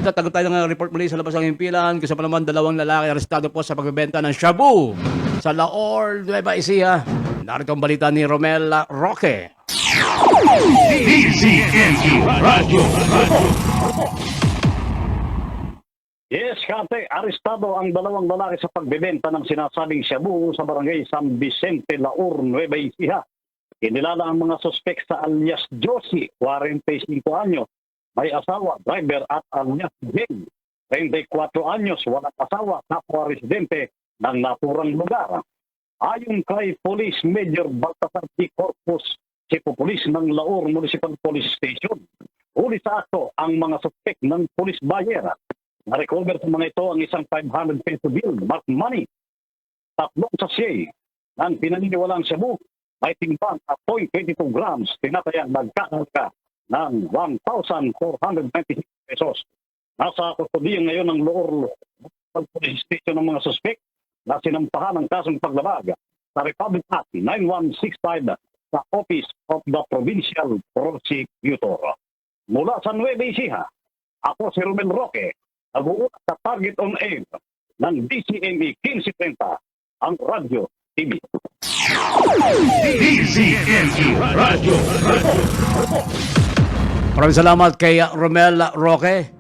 Tagot tayo ng report muli sa labas ng himpilan. Kasi pa naman 2 lalaki arestado po sa pagbebenta ng shabu sa Laor, Nueva Ecija. Narito ang balita ni Romel Roque. DZNE Radio. Yes, Kate, arestado ang 2 lalaki sa pagbebenta ng sinasabing shabu sa barangay San Vicente, Laur, Nueva Ecija. Kinilala ang mga suspek sa alias Josie, 45 anyos, may asawa, driver at alias Jane, 34 anyos, walang asawa, kapwa residente ng naturang lugar. Ayon kay Police Major Baltasar P. Corpus, Chief of Police ng Laur Municipal Police Station, huli sa akto ang mga suspek ng police buyer. Na-recover sa mga ito ang isang 500 peso bill, marked money, 3 sachet ng pinaniniwalang shabu, may timbang at 0.22 grams, tinatayang nagkakalaga ng 1,496 pesos. Nasa kustodiyan ngayon ng Laur Police Station ng mga suspek na sinampahan ng kasong paglabag sa Republic Act 9165 sa Office of the Provincial Prosecutor. Mula sa Nueva Ecija, ako si Romel Roque, nag-uuna sa Target on Air ng DCME 1530, ang Radyo TV. DZNE Radio. Maraming salamat kay Romel Roque.